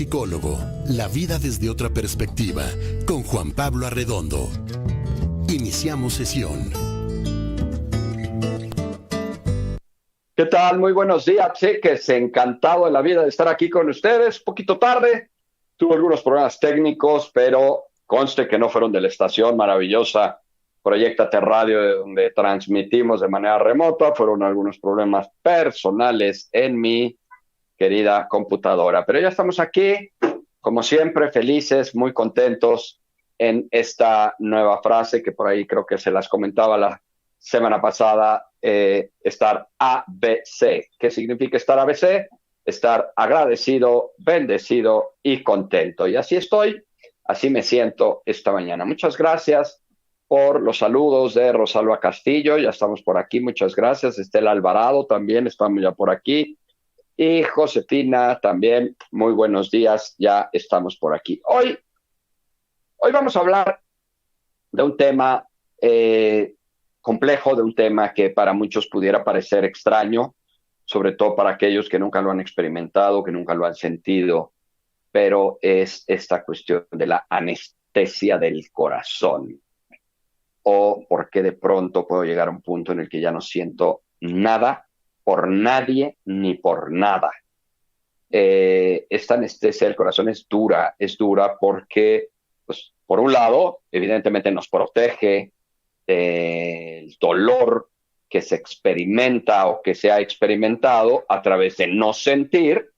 psicólogo, la vida desde otra perspectiva, con Juan Pablo Arredondo. Iniciamos sesión. ¿Qué tal? Muy buenos días, chiques. Encantado de la vida de estar aquí con ustedes. Un poquito tarde, tuve algunos problemas técnicos, pero conste que no fueron de la estación maravillosa Proyectate Radio, donde transmitimos de manera remota. Fueron algunos problemas personales en mi querida computadora. Pero ya estamos aquí, como siempre, felices, muy contentos en esta nueva frase que por ahí creo que se las comentaba la semana pasada, estar ABC. ¿Qué significa estar ABC? Estar agradecido, bendecido y contento. Y así estoy, así me siento esta mañana. Muchas gracias por los saludos de Rosalba Castillo, ya estamos por aquí, muchas gracias. Estela Alvarado también, estamos ya por aquí. Y Josefina también, muy buenos días, ya estamos por aquí. Hoy vamos a hablar de un tema complejo, de un tema que para muchos pudiera parecer extraño, sobre todo para aquellos que nunca lo han experimentado, que nunca lo han sentido, pero es esta cuestión de la anestesia del corazón, o por qué de pronto puedo llegar a un punto en el que ya no siento nada por nadie ni por nada. Esta anestesia del corazón es dura porque, pues, por un lado, evidentemente nos protege del dolor que se experimenta o que se ha experimentado a través de no sentir,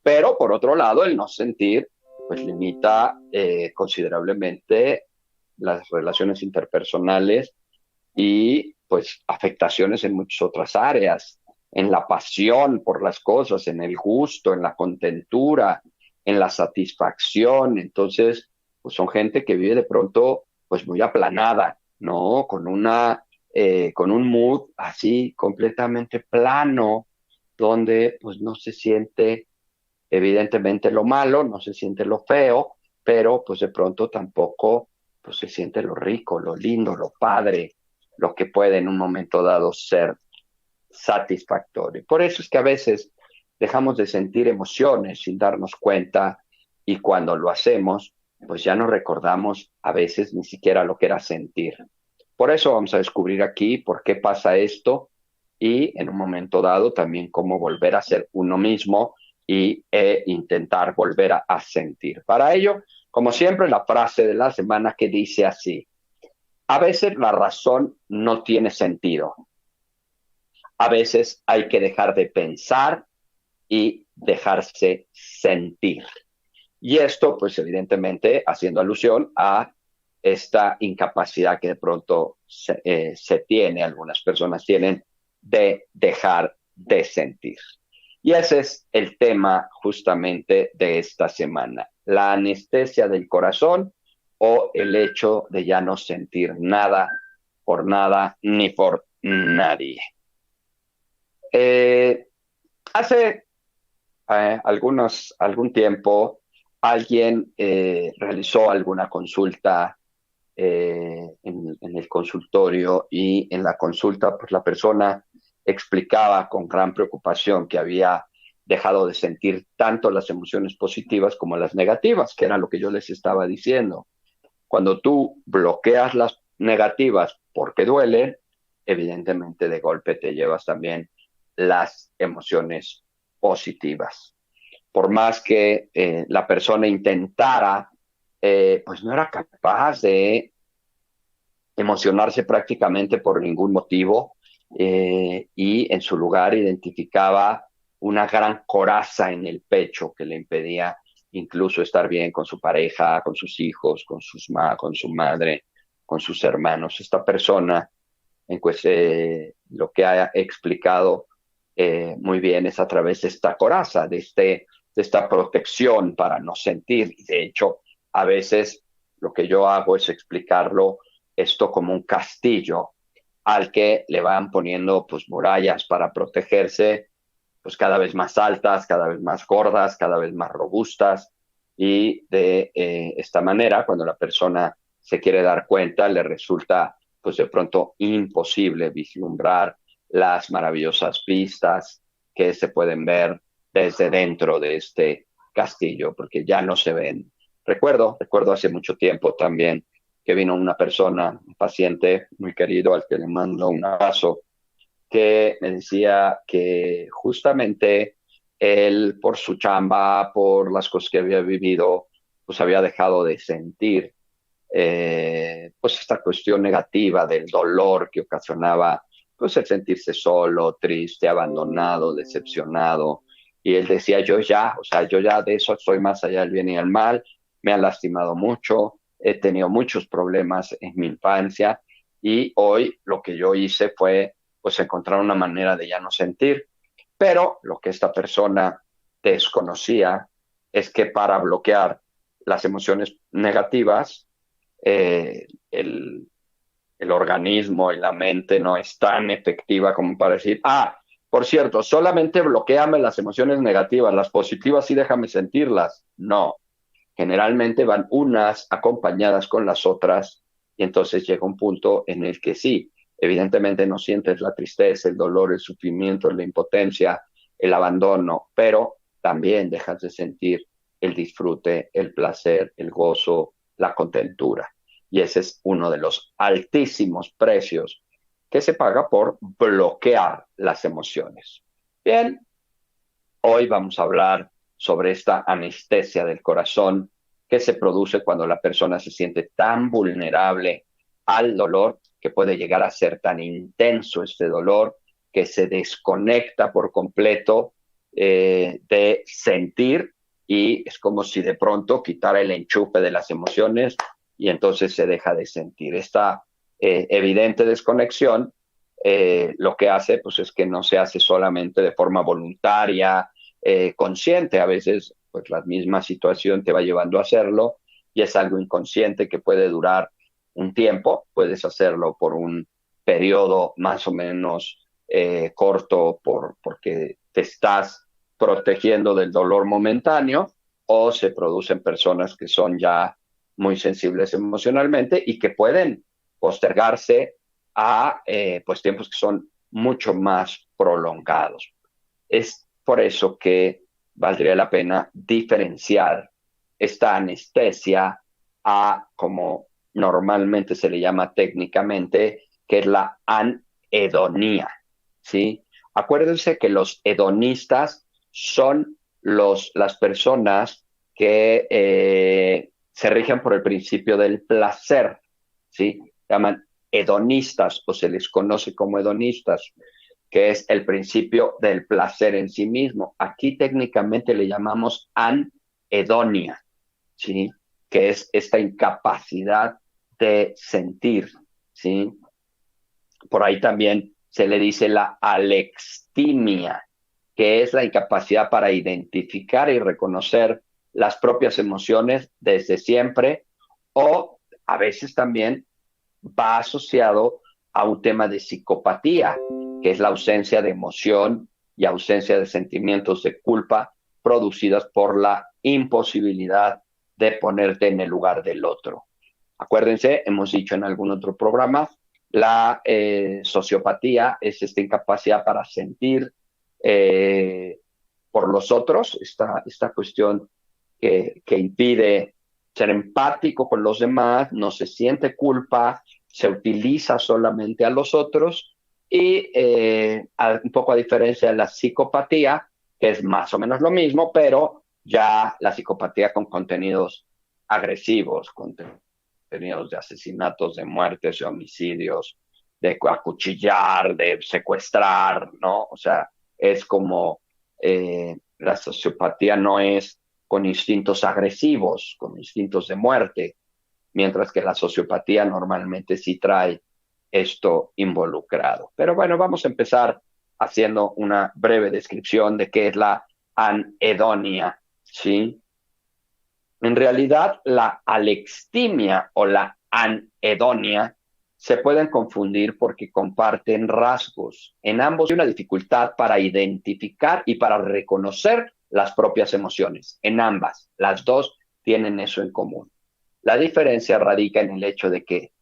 pero por otro lado, el no sentir pues limita considerablemente las relaciones interpersonales y pues afectaciones en muchas otras áreas, en la pasión por las cosas, en el gusto, en la contentura, en la satisfacción. Entonces, pues son gente que vive de pronto pues muy aplanada, ¿no? Con un mood así completamente plano, donde pues no se siente evidentemente lo malo, no se siente lo feo, pero pues de pronto tampoco pues se siente lo rico, lo lindo, lo padre, lo que puede en un momento dado ser satisfactorio. Por eso es que a veces dejamos de sentir emociones sin darnos cuenta, y cuando lo hacemos, pues ya no recordamos a veces ni siquiera lo que era sentir. Por eso vamos a descubrir aquí por qué pasa esto, y en un momento dado también cómo volver a ser uno mismo e intentar volver a sentir. Para ello, como siempre, la frase de la semana que dice así: a veces la razón no tiene sentido. A veces hay que dejar de pensar y dejarse sentir. Y esto, pues evidentemente, haciendo alusión a esta incapacidad que de pronto se tiene, algunas personas tienen, de dejar de sentir. Y ese es el tema justamente de esta semana: la anestesia del corazón, o el hecho de ya no sentir nada por nada ni por nadie. Hace algún tiempo alguien realizó alguna consulta en el consultorio, y en la consulta pues la persona explicaba con gran preocupación que había dejado de sentir tanto las emociones positivas como las negativas, que era lo que yo les estaba diciendo. Cuando tú bloqueas las negativas porque duelen, evidentemente de golpe te llevas también las emociones positivas. Por más que la persona intentara, pues no era capaz de emocionarse prácticamente por ningún motivo, y en su lugar identificaba una gran coraza en el pecho que le impedía incluso estar bien con su pareja, con sus hijos, con su madre, con sus hermanos. Esta persona, lo que ha explicado muy bien, es a través de esta coraza, de esta protección para no sentir. Y de hecho, a veces lo que yo hago es explicarlo esto como un castillo al que le van poniendo pues murallas para protegerse, pues cada vez más altas, cada vez más gordas, cada vez más robustas. Y de esta manera, cuando la persona se quiere dar cuenta, le resulta pues de pronto imposible vislumbrar las maravillosas vistas que se pueden ver desde dentro de este Castillo, porque ya no se ven. Recuerdo hace mucho tiempo también que vino una persona, un paciente muy querido al que le mando un abrazo, que me decía que justamente él, por su chamba, por las cosas que había vivido, pues había dejado de sentir pues esta cuestión negativa del dolor que ocasionaba pues el sentirse solo, triste, abandonado, decepcionado. Y él decía, yo ya de eso estoy más allá del bien y el mal, me han lastimado mucho, he tenido muchos problemas en mi infancia y hoy lo que yo hice fue pues encontrar una manera de ya no sentir. Pero lo que esta persona desconocía es que para bloquear las emociones negativas, el organismo y la mente no es tan efectiva como para decir, por cierto, solamente bloqueame las emociones negativas, las positivas sí déjame sentirlas. No, generalmente van unas acompañadas con las otras y entonces llega un punto en el que sí, evidentemente no sientes la tristeza, el dolor, el sufrimiento, la impotencia, el abandono, pero también dejas de sentir el disfrute, el placer, el gozo, la contentura. Y ese es uno de los altísimos precios que se paga por bloquear las emociones. Bien, hoy vamos a hablar sobre esta anestesia del corazón que se produce cuando la persona se siente tan vulnerable al dolor que puede llegar a ser tan intenso este dolor que se desconecta por completo de sentir y es como si de pronto quitara el enchufe de las emociones y entonces se deja de sentir. Esta evidente desconexión lo que hace pues es que no se hace solamente de forma voluntaria, consciente, a veces pues la misma situación te va llevando a hacerlo y es algo inconsciente que puede durar un tiempo, puedes hacerlo por un periodo más o menos corto porque te estás protegiendo del dolor momentáneo o se producen personas que son ya muy sensibles emocionalmente y que pueden postergarse a pues tiempos que son mucho más prolongados. Es por eso que valdría la pena diferenciar esta anestesia a, como normalmente se le llama técnicamente, que es la anhedonía, ¿sí? Acuérdense que los hedonistas son las personas que se rigen por el principio del placer, ¿sí? Llaman hedonistas o se les conoce como hedonistas, que es el principio del placer en sí mismo. Aquí técnicamente le llamamos anhedonia, ¿sí? Que es esta incapacidad de sentir, ¿sí? Por ahí también se le dice la alextimia, que es la incapacidad para identificar y reconocer las propias emociones desde siempre, o a veces también va asociado a un tema de psicopatía, que es la ausencia de emoción y ausencia de sentimientos de culpa producidas por la imposibilidad de ponerte en el lugar del otro. Acuérdense, hemos dicho en algún otro programa, la sociopatía es esta incapacidad para sentir por los otros, esta cuestión que impide ser empático con los demás, no se siente culpa, se utiliza solamente a los otros y un poco a diferencia de la psicopatía, que es más o menos lo mismo, pero ya la psicopatía con contenidos agresivos, contenidos de asesinatos, de muertes, de homicidios, de acuchillar, de secuestrar, ¿no? O sea, es como la sociopatía no es con instintos agresivos, con instintos de muerte, mientras que la sociopatía normalmente sí trae esto involucrado. Pero bueno, vamos a empezar haciendo una breve descripción de qué es la anhedonia, ¿sí? En realidad, la alextimia o la anhedonia se pueden confundir porque comparten rasgos. En ambos hay una dificultad para identificar y para reconocer las propias emociones. En ambas, las dos tienen eso en común. La diferencia radica en el hecho de que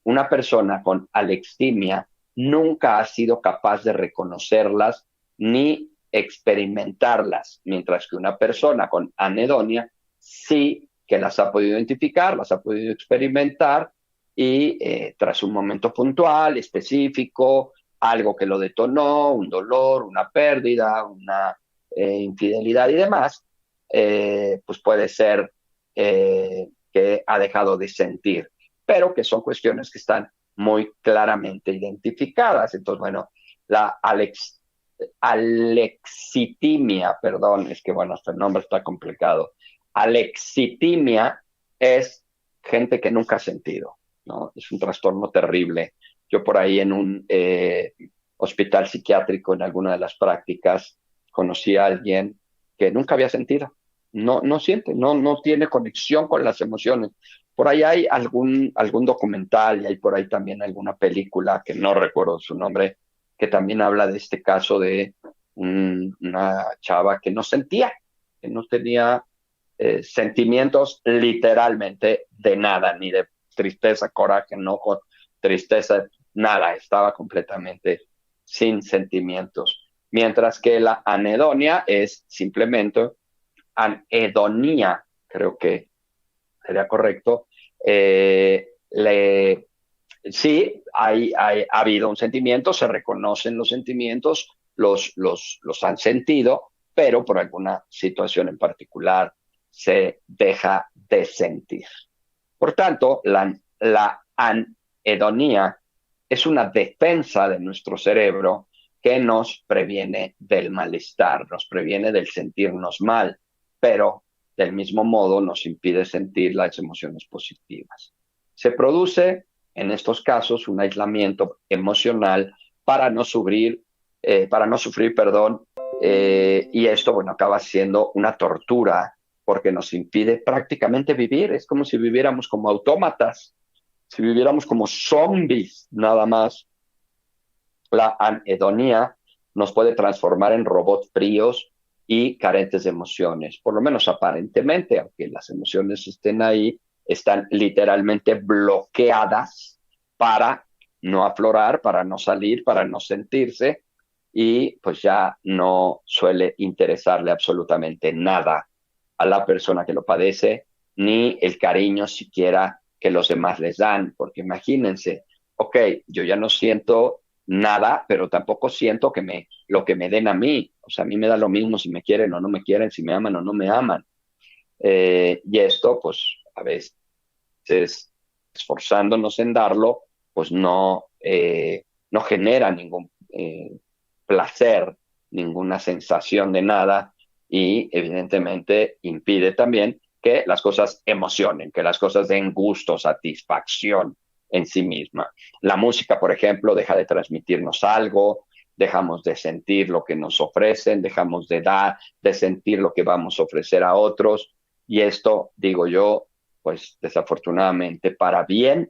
una persona con alextimia nunca ha sido capaz de reconocerlas ni experimentarlas, mientras que una persona con anedonia sí que las ha podido identificar, las ha podido experimentar y tras un momento puntual, específico, algo que lo detonó, un dolor, una pérdida, una infidelidad y demás, pues puede ser que ha dejado de sentir, pero que son cuestiones que están muy claramente identificadas. Entonces, bueno, la alexitimia, perdón, es que bueno, hasta el nombre está complicado. Alexitimia es gente que nunca ha sentido, ¿no? Es un trastorno terrible. Yo por ahí en un hospital psiquiátrico, en alguna de las prácticas, conocí a alguien que nunca había sentido. No siente, no tiene conexión con las emociones. Por ahí hay algún documental y hay por ahí también alguna película que no recuerdo su nombre, que también habla de este caso de una chava que no sentía, que no tenía sentimientos literalmente de nada, ni de tristeza, coraje, enojo, tristeza, nada, estaba completamente sin sentimientos. Mientras que la anedonia es simplemente anhedonía, creo que sería correcto, sí, ha habido un sentimiento, se reconocen los sentimientos, los han sentido, pero por alguna situación en particular se deja de sentir. Por tanto, la anhedonía es una defensa de nuestro cerebro que nos previene del malestar, nos previene del sentirnos mal, pero del mismo modo nos impide sentir las emociones positivas. Se produce en estos casos un aislamiento emocional para no sufrir, perdón, y esto, bueno, acaba siendo una tortura porque nos impide prácticamente vivir. Es como si viviéramos como autómatas, si viviéramos como zombies, nada más. La anhedonía nos puede transformar en robots fríos y carentes de emociones, por lo menos aparentemente, aunque las emociones estén ahí, están literalmente bloqueadas para no aflorar, para no salir, para no sentirse, y pues ya no suele interesarle absolutamente nada a la persona que lo padece, ni el cariño siquiera que los demás les dan, porque imagínense, ok, yo ya no siento nada, pero tampoco siento lo que me den a mí. O sea, a mí me da lo mismo si me quieren o no me quieren, si me aman o no me aman. Y esto, pues, a veces, esforzándonos en darlo, pues no genera ningún placer, ninguna sensación de nada y evidentemente impide también que las cosas emocionen, que las cosas den gusto, satisfacción en sí misma. La música, por ejemplo, deja de transmitirnos algo, dejamos de sentir lo que nos ofrecen, dejamos de dar, de sentir lo que vamos a ofrecer a otros. Y esto, digo yo, pues desafortunadamente para bien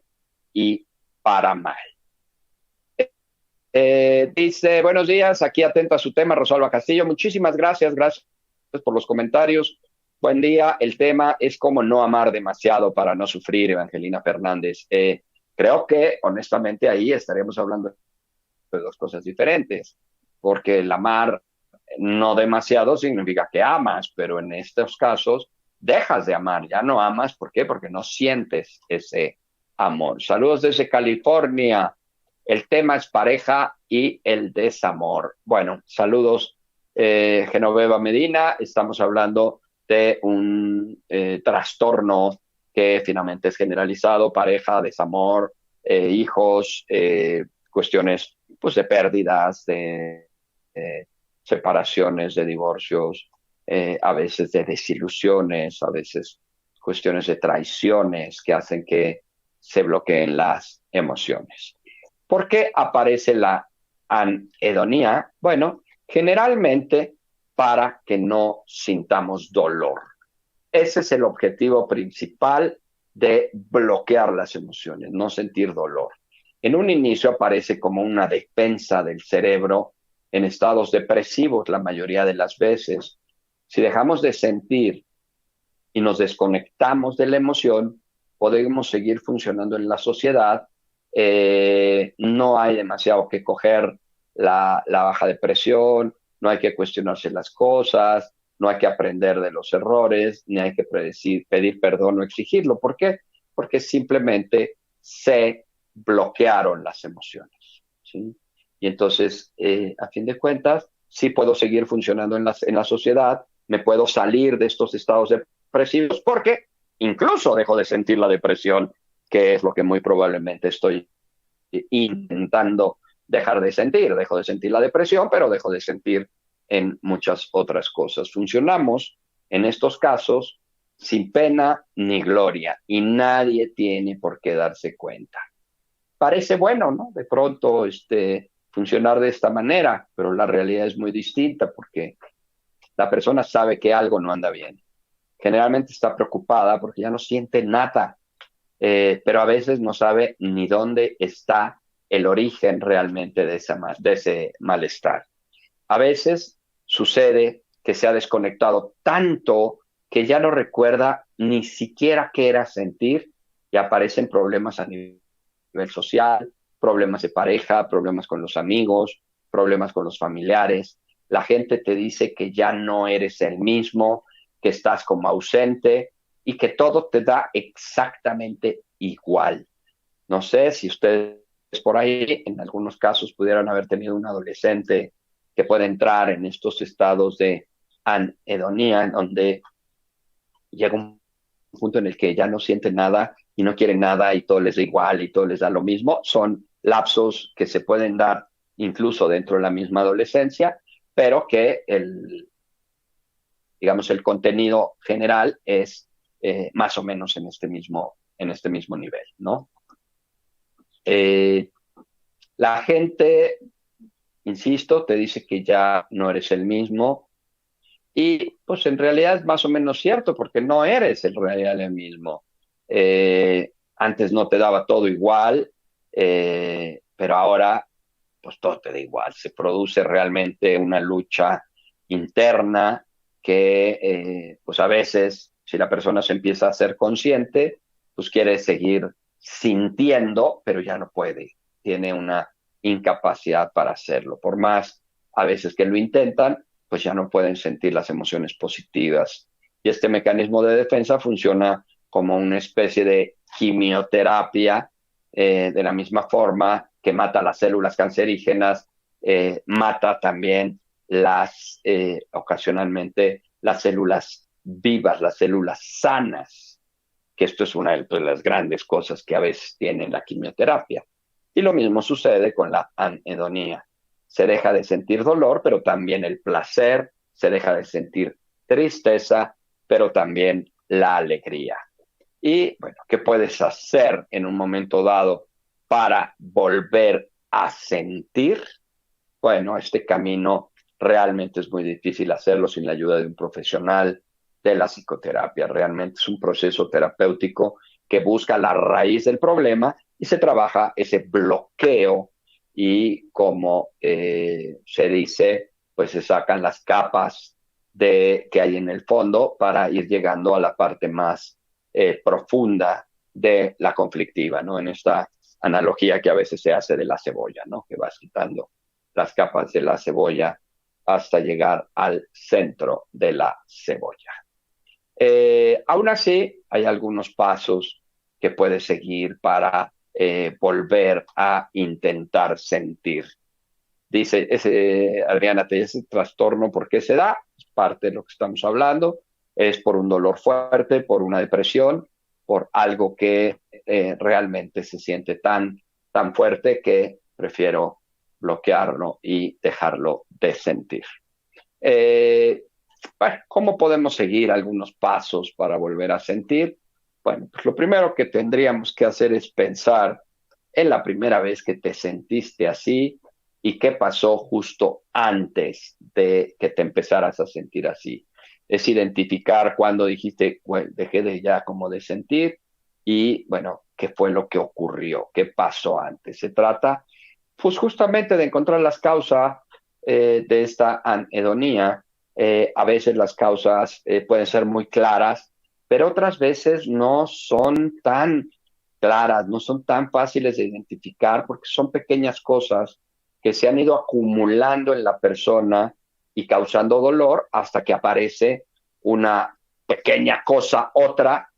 y para mal. Dice, buenos días, aquí atento a su tema, Rosalba Castillo. Muchísimas gracias por los comentarios. Buen día, el tema es cómo no amar demasiado para no sufrir, Evangelina Fernández. Creo que honestamente ahí estaremos hablando de dos cosas diferentes, porque el amar no demasiado significa que amas, pero en estos casos dejas de amar, ya no amas. ¿Por qué? Porque no sientes ese amor. Saludos desde California. El tema es pareja y el desamor. Bueno, saludos Genoveva Medina. Estamos hablando de un trastorno que finalmente es generalizado, pareja, desamor, hijos, cuestiones pues de pérdidas, de separaciones, de divorcios, a veces de desilusiones, a veces cuestiones de traiciones que hacen que se bloqueen las emociones. ¿Por qué aparece la anhedonía? Bueno, generalmente para que no sintamos dolor. Ese es el objetivo principal de bloquear las emociones, no sentir dolor. En un inicio aparece como una defensa del cerebro en estados depresivos la mayoría de las veces. Si dejamos de sentir y nos desconectamos de la emoción, podemos seguir funcionando en la sociedad. No hay demasiado que coger la baja depresión, no hay que cuestionarse las cosas, no hay que aprender de los errores, ni hay que pedir perdón o exigirlo. ¿Por qué? Porque simplemente se bloquearon las emociones, ¿sí? Y entonces, a fin de cuentas, sí puedo seguir funcionando en la sociedad, me puedo salir de estos estados depresivos, porque incluso dejo de sentir la depresión, que es lo que muy probablemente estoy intentando dejar de sentir. Dejo de sentir la depresión, pero dejo de sentir en muchas otras cosas. Funcionamos en estos casos sin pena ni gloria y nadie tiene por qué darse cuenta. Parece bueno, ¿no? De pronto, funcionar de esta manera, pero la realidad es muy distinta porque la persona sabe que algo no anda bien. Generalmente está preocupada porque ya no siente nada, pero a veces no sabe ni dónde está el origen realmente de ese malestar. A veces sucede que se ha desconectado tanto que ya no recuerda ni siquiera qué era sentir y aparecen problemas a nivel social, problemas de pareja, problemas con los amigos, problemas con los familiares. La gente te dice que ya no eres el mismo, que estás como ausente y que todo te da exactamente igual. No sé si ustedes por ahí, en algunos casos, pudieran haber tenido un adolescente que puede entrar en estos estados de anhedonía, en donde llega un punto en el que ya no siente nada y no quiere nada y todo les da igual y todo les da lo mismo. Son lapsos que se pueden dar incluso dentro de la misma adolescencia, pero que digamos, el contenido general es más o menos en este mismo nivel, ¿no? Eh, la gente, insisto, te dice que ya no eres el mismo y pues en realidad es más o menos cierto porque no eres en realidad el mismo. Antes no te daba todo igual, pero ahora pues todo te da igual. Se produce realmente una lucha interna que pues a veces si la persona se empieza a ser consciente, pues quiere seguir sintiendo, pero ya no puede. Tiene una incapacidad para hacerlo. Por más a veces que lo intentan, pues ya no pueden sentir las emociones positivas. Y este mecanismo de defensa funciona como una especie de quimioterapia, de la misma forma que mata las células cancerígenas, mata también ocasionalmente las células vivas, las células sanas, que esto es una de las grandes cosas que a veces tiene la quimioterapia. Y lo mismo sucede con la anhedonía. Se deja de sentir dolor, pero también el placer, se deja de sentir tristeza, pero también la alegría. Y bueno, ¿qué puedes hacer en un momento dado para volver a sentir? Bueno, este camino realmente es muy difícil hacerlo sin la ayuda de un profesional de la psicoterapia. Realmente es un proceso terapéutico que busca la raíz del problema y se trabaja ese bloqueo y como se dice, pues se sacan las capas que hay en el fondo para ir llegando a la parte más profunda de la conflictiva, ¿no? En esta analogía que a veces se hace de la cebolla, ¿no? Que vas quitando las capas de la cebolla hasta llegar al centro de la cebolla. Aún así, hay algunos pasos que puedes seguir para volver a intentar sentir. Dice Adriana, ese trastorno, ¿por qué se da? Es parte de lo que estamos hablando. Es por un dolor fuerte, por una depresión, por algo que realmente se siente tan fuerte que prefiero bloquearlo y dejarlo de sentir. Bueno, ¿cómo podemos seguir algunos pasos para volver a sentir? Bueno, pues lo primero que tendríamos que hacer es pensar en la primera vez que te sentiste así y qué pasó justo antes de que te empezaras a sentir así. Es identificar cuando dijiste, bueno, dejé de ya como de sentir y, bueno, qué fue lo que ocurrió, qué pasó antes. Se trata, pues, justamente de encontrar las causas de esta anhedonía. A veces las causas pueden ser muy claras, pero otras veces no son tan claras, no son tan fáciles de identificar porque son pequeñas cosas que se han ido acumulando en la persona y causando dolor hasta que aparece una pequeña cosa, otra,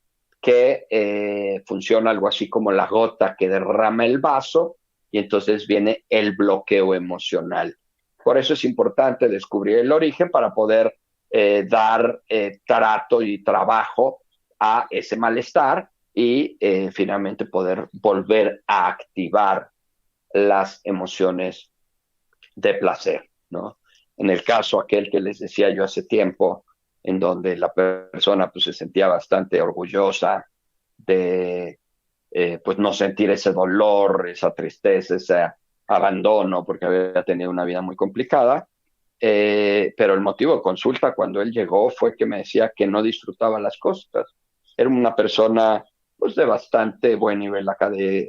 que funciona algo así como la gota que derrama el vaso y entonces viene el bloqueo emocional. Por eso es importante descubrir el origen para poder dar trato y trabajo a ese malestar y finalmente poder volver a activar las emociones de placer, ¿no? En el caso aquel que les decía yo hace tiempo, en donde la persona pues, se sentía bastante orgullosa de pues no sentir ese dolor, esa tristeza, ese abandono, porque había tenido una vida muy complicada. Pero el motivo de consulta cuando él llegó fue que me decía que no disfrutaba las cosas. Era una persona pues de bastante buen nivel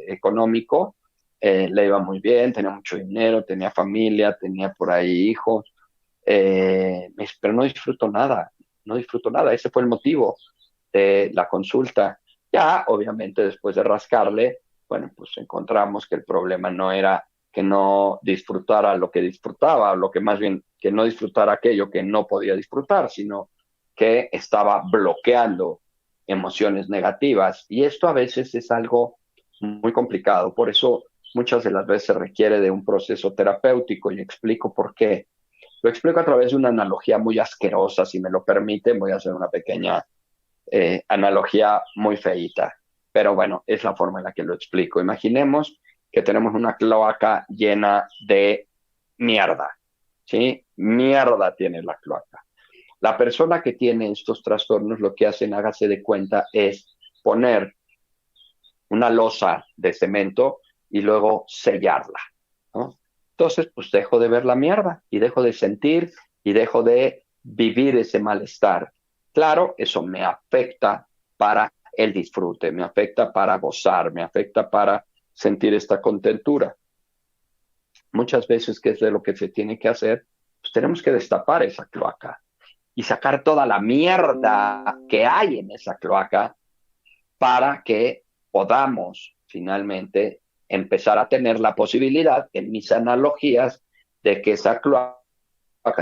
económico, le iba muy bien, tenía mucho dinero, tenía familia, tenía por ahí hijos, pero no disfruto nada, no disfruto nada. Ese fue el motivo de la consulta. Ya, obviamente, después de rascarle, bueno, pues encontramos que el problema no era que no disfrutara lo que disfrutaba, lo que más bien que no disfrutara aquello que no podía disfrutar, sino que estaba bloqueando emociones negativas. Y esto a veces es algo muy complicado. Por eso muchas de las veces se requiere de un proceso terapéutico y explico por qué. Lo explico a través de una analogía muy asquerosa, si me lo permiten, voy a hacer una pequeña analogía muy feíta, pero bueno, es la forma en la que lo explico. Imaginemos que tenemos una cloaca llena de mierda, ¿sí? Mierda tiene la cloaca. La persona que tiene estos trastornos lo que hacen, hágase de cuenta, es poner una losa de cemento y luego sellarla, ¿no? Entonces, pues dejo de ver la mierda y dejo de sentir y dejo de vivir ese malestar. Claro, eso me afecta para el disfrute, me afecta para gozar, me afecta para sentir esta contentura. Muchas veces, ¿qué es de lo que se tiene que hacer? Pues tenemos que destapar esa cloaca y sacar toda la mierda que hay en esa cloaca para que podamos finalmente empezar a tener la posibilidad, en mis analogías, de que esa cloaca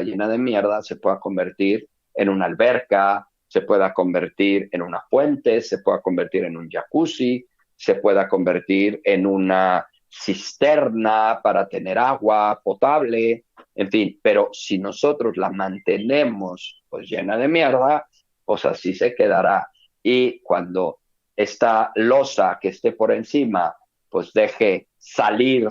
llena de mierda se pueda convertir en una alberca, se pueda convertir en una fuente, se pueda convertir en un jacuzzi, se pueda convertir en una cisterna para tener agua potable, en fin, pero si nosotros la mantenemos pues llena de mierda, pues así se quedará. Y cuando esta losa que esté por encima pues deje salir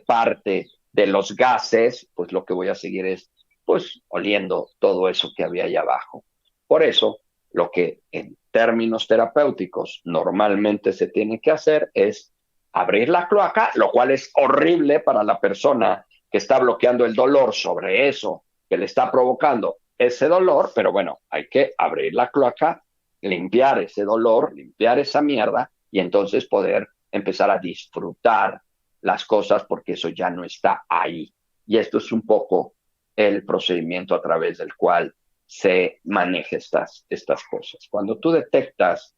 parte de los gases, pues lo que voy a seguir es pues oliendo todo eso que había allá abajo. Por eso, lo que en términos terapéuticos normalmente se tiene que hacer es abrir la cloaca, lo cual es horrible para la persona que está bloqueando el dolor sobre eso que le está provocando ese dolor, pero bueno, hay que abrir la cloaca, limpiar ese dolor, limpiar esa mierda y entonces poder empezar a disfrutar las cosas porque eso ya no está ahí. Y esto es un poco el procedimiento a través del cual se maneja estas cosas. Cuando tú detectas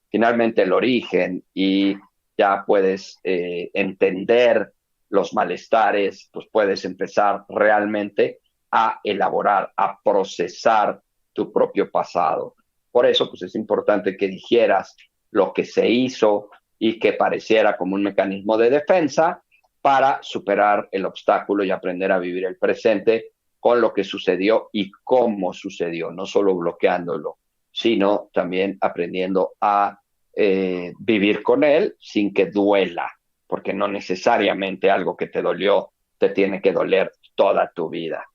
finalmente el origen y ya puedes entender los malestares, pues puedes empezar realmente a elaborar, a procesar tu propio pasado. Por eso, pues es importante que digieras lo que se hizo y que pareciera como un mecanismo de defensa para superar el obstáculo y aprender a vivir el presente con lo que sucedió y cómo sucedió, no solo bloqueándolo, sino también aprendiendo a vivir con él sin que duela, porque no necesariamente algo que te dolió te tiene que doler toda tu vida.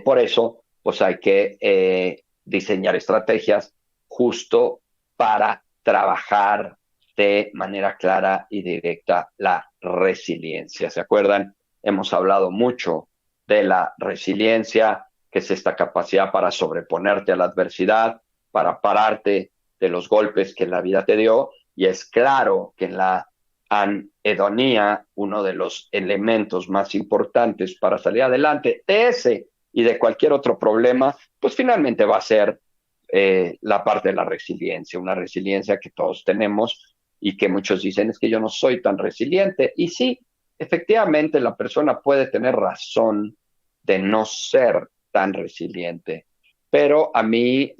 Por eso, pues hay que diseñar estrategias justo para trabajar de manera clara y directa la resiliencia. ¿Se acuerdan? Hemos hablado mucho de la resiliencia, que es esta capacidad para sobreponerte a la adversidad, para pararte de los golpes que la vida te dio. Y es claro que en la anhedonía, uno de los elementos más importantes para salir adelante de ese y de cualquier otro problema, pues finalmente va a ser la parte de la resiliencia, una resiliencia que todos tenemos y que muchos dicen es que yo no soy tan resiliente. Y sí, efectivamente la persona puede tener razón de no ser tan resiliente. Pero a mí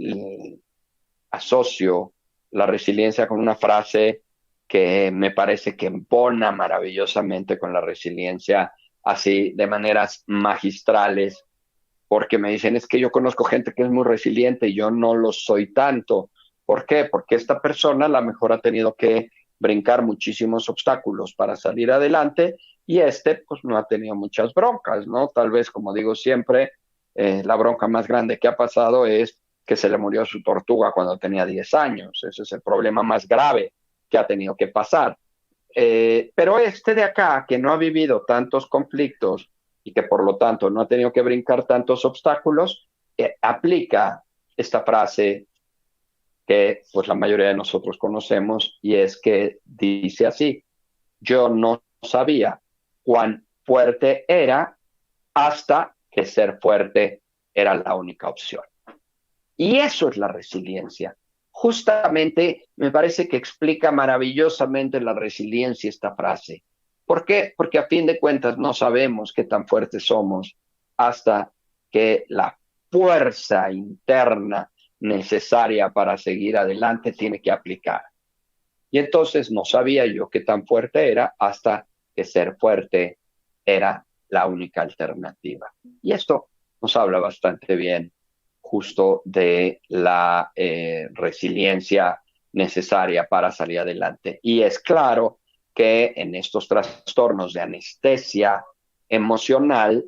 asocio la resiliencia con una frase que me parece que embona maravillosamente con la resiliencia, así de maneras magistrales, porque me dicen, es que yo conozco gente que es muy resiliente y yo no lo soy tanto. ¿Por qué? Porque esta persona a lo mejor ha tenido que brincar muchísimos obstáculos para salir adelante y pues no ha tenido muchas broncas, ¿no? Tal vez, como digo siempre, la bronca más grande que ha pasado es que se le murió su tortuga cuando tenía 10 años. Ese es el problema más grave que ha tenido que pasar. Pero de acá, que no ha vivido tantos conflictos y que por lo tanto no ha tenido que brincar tantos obstáculos, aplica esta frase que pues la mayoría de nosotros conocemos y es que dice así: yo no sabía cuán fuerte era hasta que ser fuerte era la única opción. Y eso es la resiliencia. Justamente me parece que explica maravillosamente la resiliencia esta frase. ¿Por qué? Porque a fin de cuentas no sabemos qué tan fuertes somos hasta que la fuerza interna necesaria para seguir adelante tiene que aplicar. Y entonces no sabía yo qué tan fuerte era hasta que ser fuerte era la única alternativa. Y esto nos habla bastante bien justo de la resiliencia necesaria para salir adelante. Y es claro que en estos trastornos de anestesia emocional,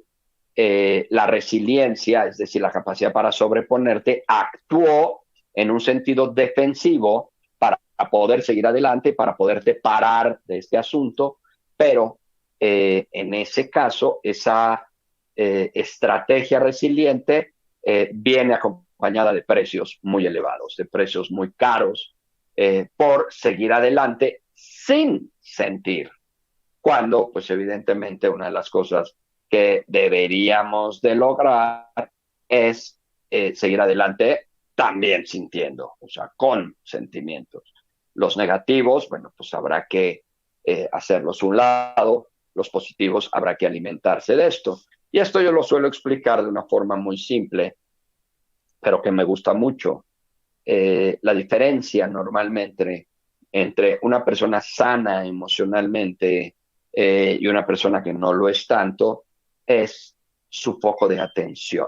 la resiliencia, es decir, la capacidad para sobreponerte, actuó en un sentido defensivo para poder seguir adelante, para poderte parar de este asunto, pero en ese caso, esa estrategia resiliente viene acompañada de precios muy elevados, de precios muy caros, por seguir adelante sin sentir. Cuando, pues evidentemente, una de las cosas que deberíamos de lograr es seguir adelante también sintiendo, o sea, con sentimientos. Los negativos, bueno, pues habrá que hacerlos a un lado, los positivos habrá que alimentarse de esto. Y esto yo lo suelo explicar de una forma muy simple, pero que me gusta mucho. La diferencia normalmente entre una persona sana emocionalmente y una persona que no lo es tanto es su foco de atención.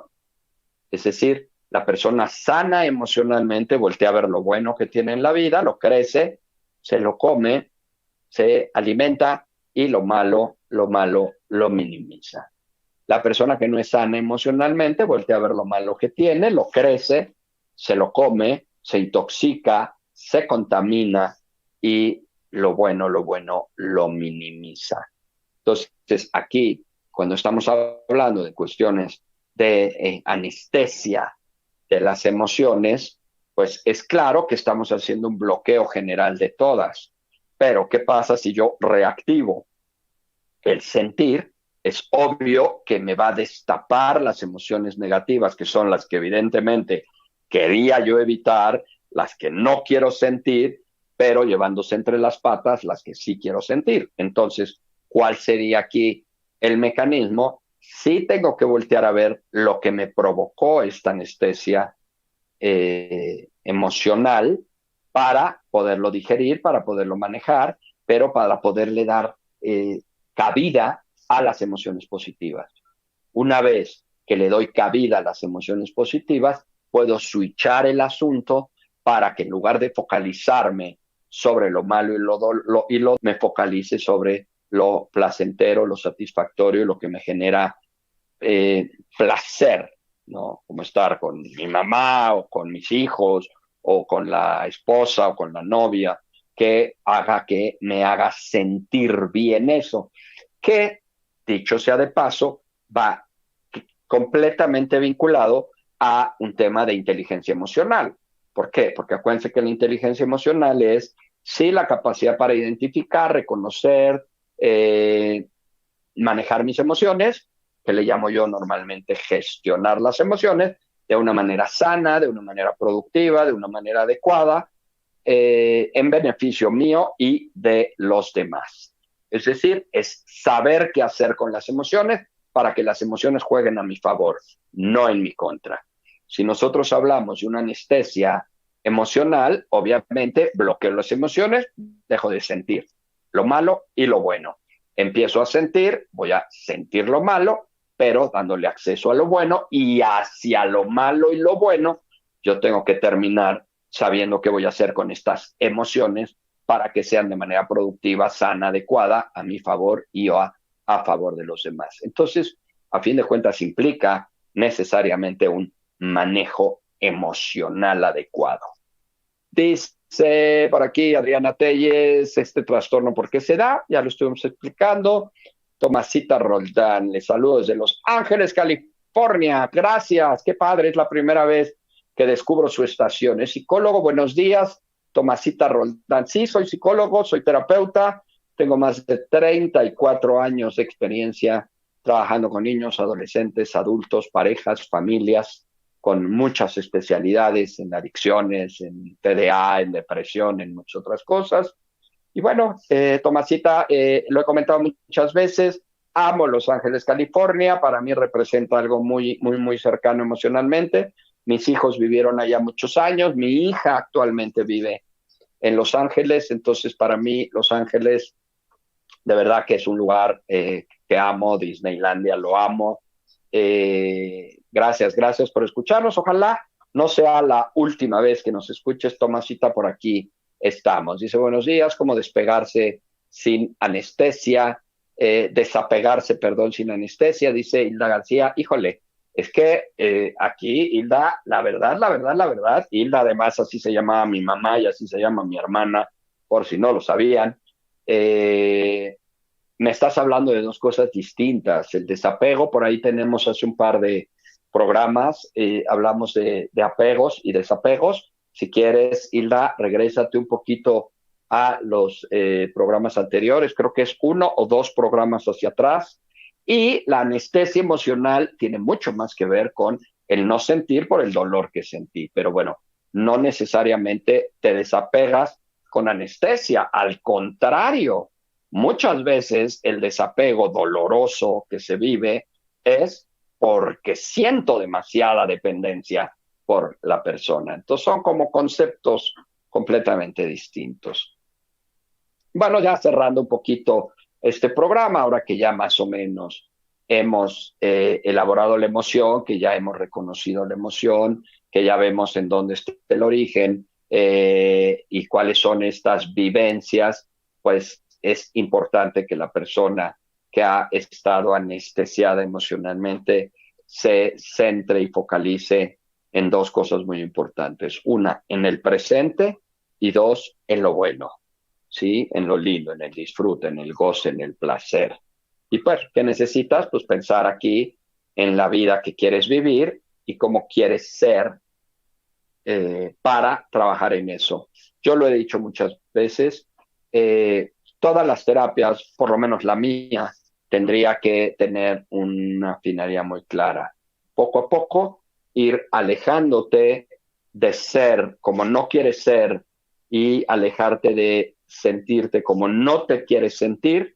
Es decir, la persona sana emocionalmente voltea a ver lo bueno que tiene en la vida, lo crece, se lo come, se alimenta y lo malo lo minimiza. La persona que no es sana emocionalmente voltea a ver lo malo que tiene, lo crece, se lo come, se intoxica, se contamina y lo bueno lo minimiza. Entonces, aquí, cuando estamos hablando de cuestiones de anestesia de las emociones, pues es claro que estamos haciendo un bloqueo general de todas. Pero, ¿qué pasa si yo reactivo el sentir? Es obvio que me va a destapar las emociones negativas, que son las que evidentemente quería yo evitar, las que no quiero sentir, pero llevándose entre las patas las que sí quiero sentir. Entonces, ¿cuál sería aquí el mecanismo? Sí tengo que voltear a ver lo que me provocó esta anestesia emocional para poderlo digerir, para poderlo manejar, pero para poderle dar cabida a las emociones positivas. Una vez que le doy cabida a las emociones positivas, puedo switchar el asunto para que en lugar de focalizarme sobre lo malo me focalice sobre lo placentero, lo satisfactorio, lo que me genera placer, ¿no? Como estar con mi mamá o con mis hijos o con la esposa o con la novia, que me haga sentir bien eso, que dicho sea de paso, va completamente vinculado a un tema de inteligencia emocional. ¿Por qué? Porque acuérdense que la inteligencia emocional es, sí, la capacidad para identificar, reconocer, manejar mis emociones, que le llamo yo normalmente gestionar las emociones de una manera sana, de una manera productiva, de una manera adecuada, en beneficio mío y de los demás. Es decir, es saber qué hacer con las emociones para que las emociones jueguen a mi favor, no en mi contra. Si nosotros hablamos de una anestesia emocional, obviamente bloqueo las emociones, dejo de sentir lo malo y lo bueno. Empiezo a sentir, voy a sentir lo malo, pero dándole acceso a lo bueno, y hacia lo malo y lo bueno, yo tengo que terminar sabiendo qué voy a hacer con estas emociones para que sean de manera productiva, sana, adecuada, a mi favor y a favor de los demás. Entonces, a fin de cuentas, implica necesariamente un manejo emocional adecuado. Dice por aquí Adriana Telles, este trastorno, ¿por qué se da? Ya lo estuvimos explicando. Tomasita Roldán, le saludo desde Los Ángeles, California. Gracias, qué padre, es la primera vez que descubro su estación. Es psicólogo, buenos días, Tomasita Roldán. Sí, soy psicólogo, soy terapeuta, tengo más de 34 años de experiencia trabajando con niños, adolescentes, adultos, parejas, familias, con muchas especialidades en adicciones, en TDA, en depresión, en muchas otras cosas. Y bueno, Tomasita, lo he comentado muchas veces, amo Los Ángeles, California, para mí representa algo muy, muy, muy cercano emocionalmente. Mis hijos vivieron allá muchos años, mi hija actualmente vive en Los Ángeles, entonces para mí Los Ángeles de verdad que es un lugar que amo, Disneylandia lo amo. Gracias por escucharnos. Ojalá no sea la última vez que nos escuches, Tomasita, por aquí estamos. Dice, buenos días, ¿cómo despegarse sin anestesia? Desapegarse, perdón, sin anestesia, dice Hilda García. Híjole, es que aquí, Hilda, la verdad, Hilda además así se llamaba mi mamá y así se llama mi hermana, por si no lo sabían. Me estás hablando de dos cosas distintas. El desapego, por ahí tenemos hace un par de programas, hablamos de apegos y desapegos. Si quieres, Hilda, regrésate un poquito a los programas anteriores, creo que es 1 o 2 programas hacia atrás. Y la anestesia emocional tiene mucho más que ver con el no sentir por el dolor que sentí. Pero bueno, no necesariamente te desapegas con anestesia, al contrario, muchas veces el desapego doloroso que se vive es porque siento demasiada dependencia por la persona. Entonces son como conceptos completamente distintos. Bueno, ya cerrando un poquito este programa, ahora que ya más o menos hemos elaborado la emoción, que ya hemos reconocido la emoción, que ya vemos en dónde está el origen y cuáles son estas vivencias, pues es importante que la persona que ha estado anestesiada emocionalmente se centre y focalice en dos cosas muy importantes. Una, en el presente, y dos, en lo bueno, ¿sí? En lo lindo, en el disfrute, en el goce, en el placer. Y pues, ¿qué necesitas? Pues pensar aquí en la vida que quieres vivir y cómo quieres ser para trabajar en eso. Yo lo he dicho muchas veces, todas las terapias, por lo menos la mía, tendría que tener una finalidad muy clara. Poco a poco, ir alejándote de ser como no quieres ser y alejarte de sentirte como no te quieres sentir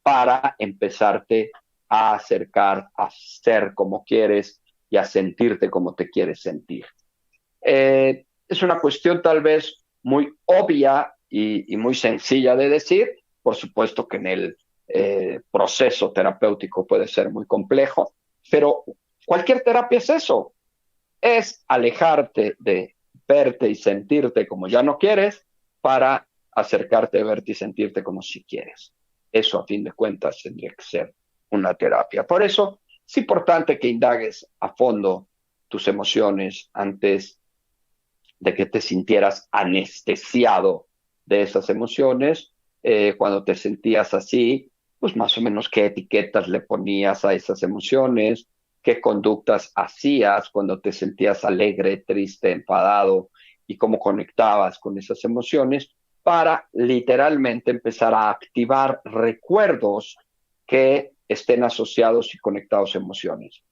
para empezarte a acercar a ser como quieres y a sentirte como te quieres sentir. Es una cuestión tal vez muy obvia y muy sencilla de decir. Por supuesto que en el proceso terapéutico puede ser muy complejo, pero cualquier terapia es eso, es alejarte de verte y sentirte como ya no quieres para acercarte a verte y sentirte como si quieres. Eso a fin de cuentas tendría que ser una terapia. Por eso es importante que indagues a fondo tus emociones antes de que te sintieras anestesiado de esas emociones. Cuando te sentías así, pues más o menos qué etiquetas le ponías a esas emociones, qué conductas hacías cuando te sentías alegre, triste, enfadado y cómo conectabas con esas emociones para literalmente empezar a activar recuerdos que estén asociados y conectados a emociones.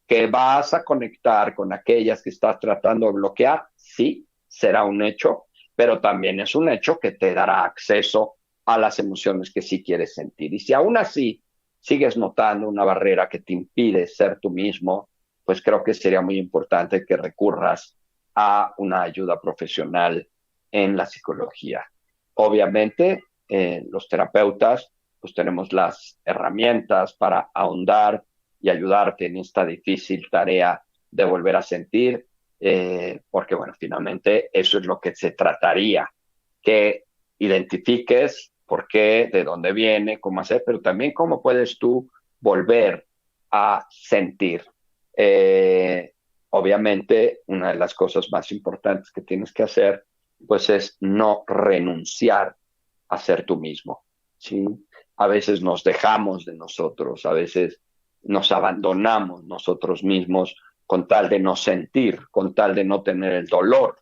Que vas a conectar con aquellas que estás tratando de bloquear, sí, será un hecho, pero también es un hecho que te dará acceso a las emociones que sí quieres sentir. Y si aún así sigues notando una barrera que te impide ser tú mismo, pues creo que sería muy importante que recurras a una ayuda profesional en la psicología. Obviamente, los terapeutas pues tenemos las herramientas para ahondar y ayudarte en esta difícil tarea de volver a sentir, porque bueno, finalmente eso es lo que se trataría, que identifiques por qué, de dónde viene, cómo hacer, pero también cómo puedes tú volver a sentir. Eh, Obviamente, una de las cosas más importantes que tienes que hacer, pues es no renunciar a ser tú mismo, ¿sí? A veces nos dejamos de nosotros, a veces nos abandonamos nosotros mismos con tal de no sentir, con tal de no tener el dolor,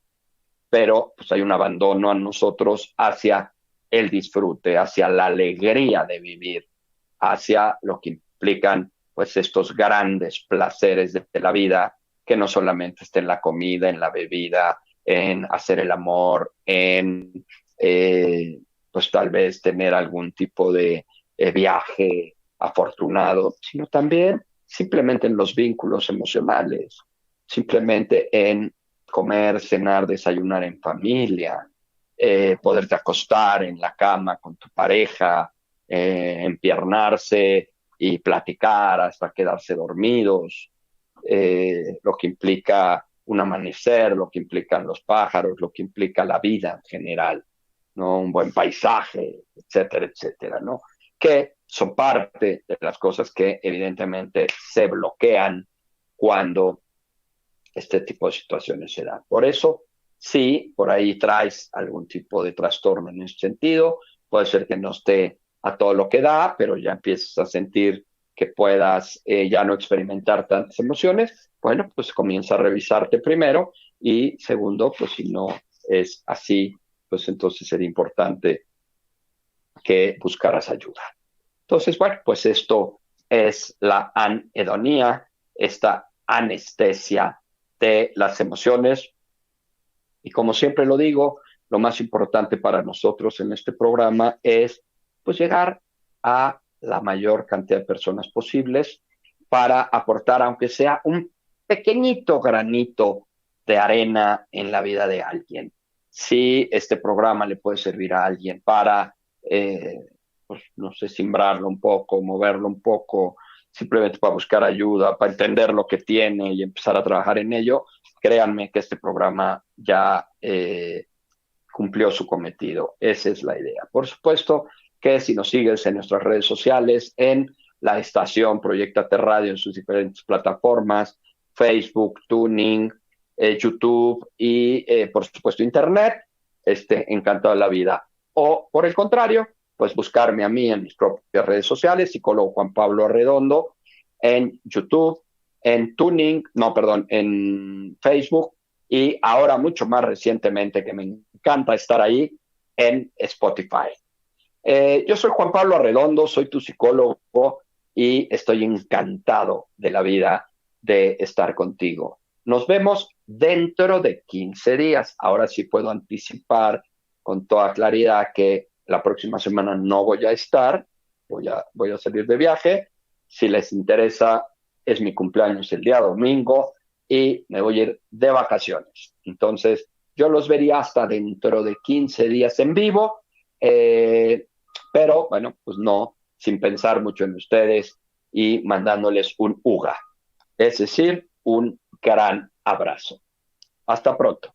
pero pues hay un abandono a nosotros hacia el disfrute, hacia la alegría de vivir, hacia lo que implican pues estos grandes placeres de la vida, que no solamente está en la comida, en la bebida, en hacer el amor, en pues tal vez tener algún tipo de viaje afortunado, sino también simplemente en los vínculos emocionales, simplemente en comer, cenar, desayunar en familia, poderte acostar en la cama con tu pareja, empiernarse y platicar hasta quedarse dormidos, lo que implica un amanecer, lo que implican los pájaros, lo que implica la vida en general, ¿no? Un buen paisaje, etcétera, etcétera, ¿no? Que son parte de las cosas que evidentemente se bloquean cuando este tipo de situaciones se dan. Por eso, si por ahí traes algún tipo de trastorno en ese sentido, puede ser que no esté a todo lo que da, pero ya empiezas a sentir que puedas ya no experimentar tantas emociones, bueno, pues comienza a revisarte primero y segundo, pues si no es así, pues entonces sería importante que buscaras ayuda. Entonces, bueno, pues esto es la anhedonía, esta anestesia de las emociones. Y como siempre lo digo, lo más importante para nosotros en este programa es pues llegar a la mayor cantidad de personas posibles para aportar, aunque sea un pequeñito granito de arena en la vida de alguien. Si este programa le puede servir a alguien para, pues, no sé, simbrarlo un poco, moverlo un poco, simplemente para buscar ayuda, para entender lo que tiene y empezar a trabajar en ello, créanme que este programa ya cumplió su cometido. Esa es la idea. Por supuesto que si nos sigues en nuestras redes sociales, en la estación Proyectate Radio en sus diferentes plataformas, Facebook, Tuning, YouTube y por supuesto Internet, encantado de la vida. O por el contrario, pues buscarme a mí en mis propias redes sociales, psicólogo Juan Pablo Arredondo, en YouTube, en Tuning, no, perdón, en Facebook y ahora mucho más recientemente, que me encanta estar ahí, en Spotify. Yo soy Juan Pablo Arredondo, soy tu psicólogo y estoy encantado de la vida de estar contigo. Nos vemos dentro de 15 días. Ahora sí puedo anticipar con toda claridad que la próxima semana no voy a estar, voy a salir de viaje. Si les interesa, es mi cumpleaños el día domingo y me voy a ir de vacaciones. Entonces, yo los vería hasta dentro de 15 días en vivo, pero bueno, pues no, sin pensar mucho en ustedes y mandándoles un UGA, es decir, un gran abrazo. Hasta pronto.